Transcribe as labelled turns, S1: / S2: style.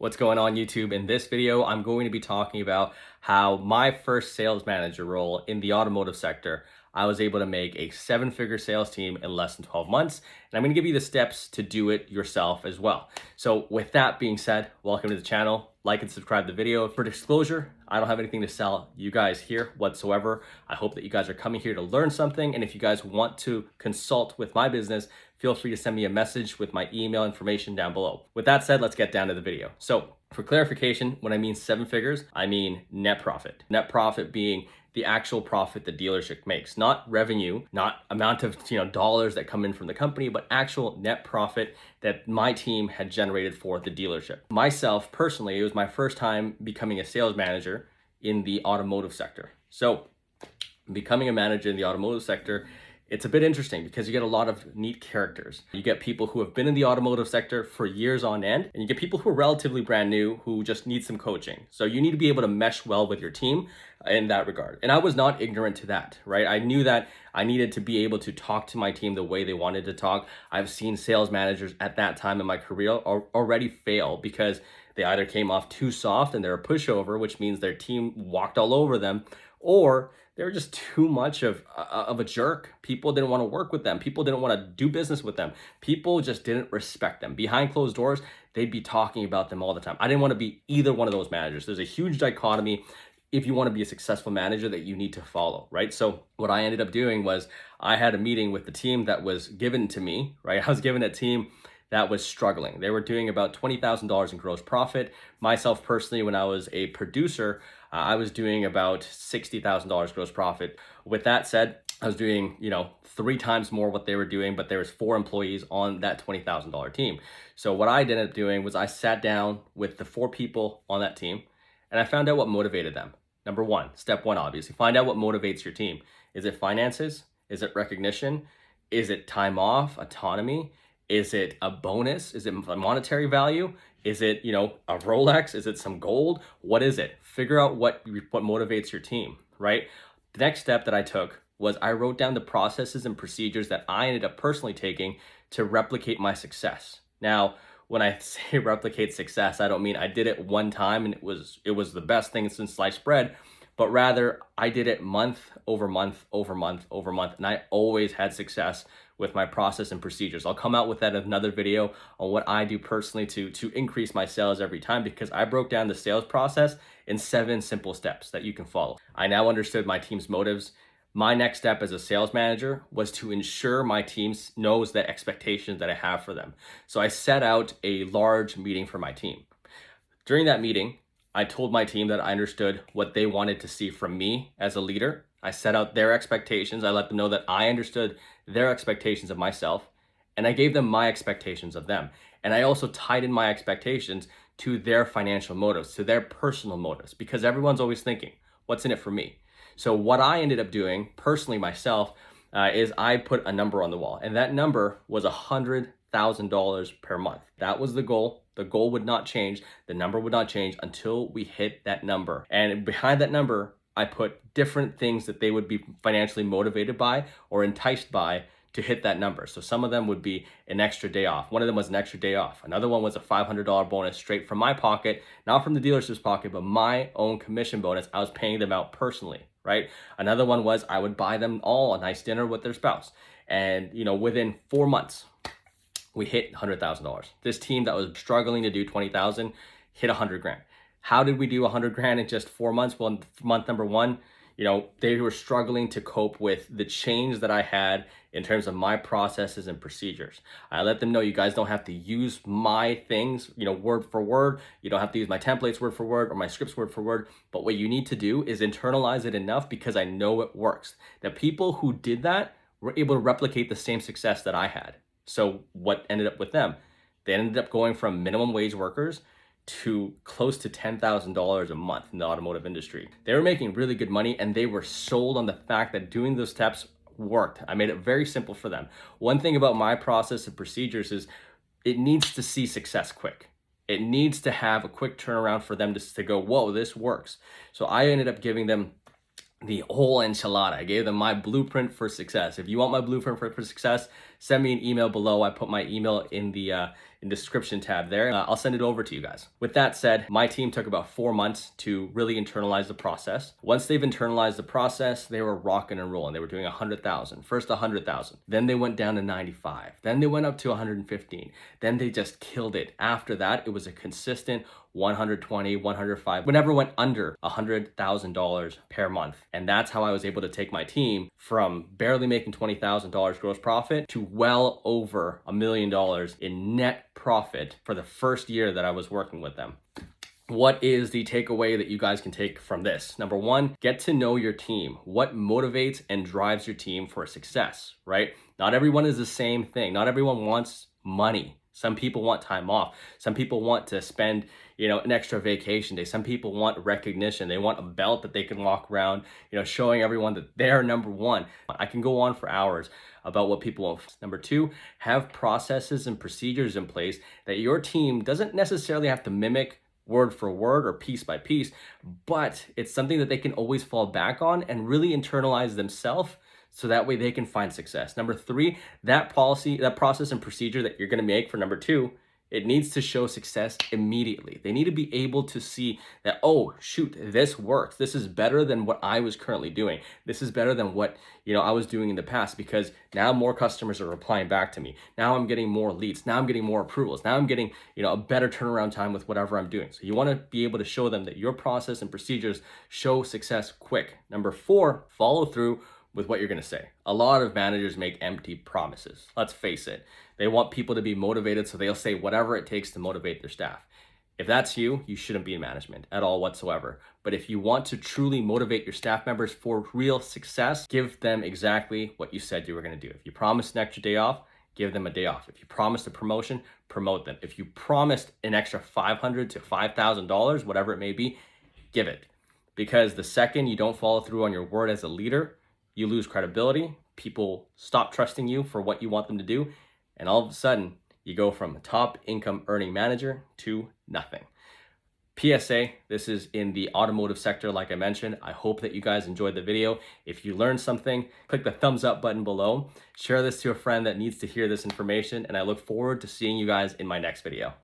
S1: What's going on YouTube? In this video, I'm going to be talking about how my first sales manager role in the automotive sector, I was able to make a 7-figure sales team in less than 12 months. And I'm going to give you the steps to do it yourself as well. So with that being said, welcome to the channel. Like and subscribe to the video. For disclosure, I don't have anything to sell you guys here whatsoever. I hope that you guys are coming here to learn something. And if you guys want to consult with my business, feel free to send me a message with my email information down below. With that said, let's get down to the video. So for clarification, when I mean 7 figures, I mean net profit. Net profit being the actual profit the dealership makes, not revenue, not amount of dollars that come in from the company, but actual net profit that my team had generated for the dealership. Myself personally, it was my first time becoming a sales manager in the automotive sector. So becoming a manager in the automotive sector, it's a bit interesting because you get a lot of neat characters. You get people who have been in the automotive sector for years on end, and you get people who are relatively brand new who just need some coaching. So you need to be able to mesh well with your team in that regard. And I was not ignorant to that, right? I knew that I needed to be able to talk to my team the way they wanted to talk. I've seen sales managers at that time in my career already fail because they either came off too soft and they're a pushover, which means their team walked all over them, or they were just too much of a jerk. People didn't want to work with them. People didn't want to do business with them. People just didn't respect them. Behind closed doors, they'd be talking about them all the time. I didn't want to be either one of those managers. There's a huge dichotomy if you want to be a successful manager that you need to follow, right? So what I ended up doing was I had a meeting with the team that was given to me, right? I was given a team that was struggling. They were doing about $20,000 in gross profit. Myself personally, when I was a producer, I was doing about $60,000 gross profit. With that said, I was doing, 3 times more what they were doing, but there was 4 employees on that $20,000 team. So what I ended up doing was I sat down with the 4 people on that team and I found out what motivated them. Number 1, step 1, obviously, find out what motivates your team. Is it finances? Is it recognition? Is it time off, autonomy? Is it a bonus? Is it a monetary value? Is it, a Rolex? Is it some gold? What is it? Figure out what motivates your team, right? The next step that I took was I wrote down the processes and procedures that I ended up personally taking to replicate my success. Now, when I say replicate success, I don't mean I did it one time and it was the best thing since sliced bread, but rather I did it month over month over month over month, and I always had success with my process and procedures. I'll come out with that in another video on what I do personally to increase my sales every time, because I broke down the sales process in 7 simple steps that you can follow. I now understood my team's motives. My next step as a sales manager was to ensure my team knows the expectations that I have for them. So I set out a large meeting for my team. During that meeting, I told my team that I understood what they wanted to see from me as a leader. I set out their expectations. I let them know that I understood their expectations of myself, and I gave them my expectations of them. And I also tied in my expectations to their financial motives, to their personal motives, because everyone's always thinking, what's in it for me? So what I ended up doing personally myself is I put a number on the wall, and that number was $100,000 per month. That was the goal. The goal would not change. The number would not change until we hit that number. And behind that number, I put different things that they would be financially motivated by or enticed by to hit that number. So some of them would be an extra day off. One of them was an extra day off. Another one was a $500 bonus straight from my pocket, not from the dealership's pocket, but my own commission bonus. I was paying them out personally, right? Another one was I would buy them all a nice dinner with their spouse. And, within 4 months, we hit $100,000. This team that was struggling to do 20,000 hit 100 grand. How did we do 100 grand in just 4 months? Well, month number 1, they were struggling to cope with the change that I had in terms of my processes and procedures. I let them know, you guys don't have to use my things, word for word. You don't have to use my templates word for word or my scripts word for word. But what you need to do is internalize it enough, because I know it works. The people who did that were able to replicate the same success that I had. So what ended up with them? They ended up going from minimum wage workers to close to $10,000 a month in the automotive industry. They were making really good money, and they were sold on the fact that doing those steps worked. I made it very simple for them. One thing about my process and procedures is it needs to see success quick. It needs to have a quick turnaround for them to go, whoa, this works. So I ended up giving them the whole enchilada. I gave them my blueprint for success. If you want my blueprint for success, send me an email below. I put my email in the description tab there. I'll send it over to you guys. With that said, my team took about 4 months to really internalize the process. Once they've internalized the process, they were rocking and rolling. They were doing 100,000, first 100,000. Then they went down to 95. Then they went up to 115. Then they just killed it. After that, it was a consistent 120, 105, whenever went under $100,000 per month. And that's how I was able to take my team from barely making $20,000 gross profit to well over $1 million in net profit for the first year that I was working with them. What is the takeaway that you guys can take from this? Number one, get to know your team. What motivates and drives your team for success, right? Not everyone is the same thing. Not everyone wants money. Some people want time off. Some people want to spend, an extra vacation day. Some people want recognition. They want a belt that they can walk around, showing everyone that they're number one. I can go on for hours about what people want. Number two, have processes and procedures in place that your team doesn't necessarily have to mimic word for word or piece by piece, but it's something that they can always fall back on and really internalize themselves, so that way they can find success. Number three, that process and procedure that you're going to make for number two, it needs to show success immediately. They need to be able to see that, oh, shoot, this works. This is better than what I was currently doing. This is better than what, I was doing in the past, because now more customers are replying back to me. Now I'm getting more leads. Now I'm getting more approvals. Now I'm getting, a better turnaround time with whatever I'm doing. So you want to be able to show them that your process and procedures show success quick. Number four, follow through with what you're going to say. A lot of managers make empty promises. Let's face it. They want people to be motivated, so they'll say whatever it takes to motivate their staff. If that's you, you shouldn't be in management at all whatsoever. But if you want to truly motivate your staff members for real success, give them exactly what you said you were going to do. If you promised an extra day off, give them a day off. If you promised a promotion, promote them. If you promised an extra $500 to $5,000, whatever it may be, give it. Because the second you don't follow through on your word as a leader, you lose credibility. People stop trusting you for what you want them to do. And all of a sudden, you go from a top income earning manager to nothing. PSA, this is in the automotive sector, like I mentioned. I hope that you guys enjoyed the video. If you learned something, click the thumbs up button below. Share this to a friend that needs to hear this information. And I look forward to seeing you guys in my next video.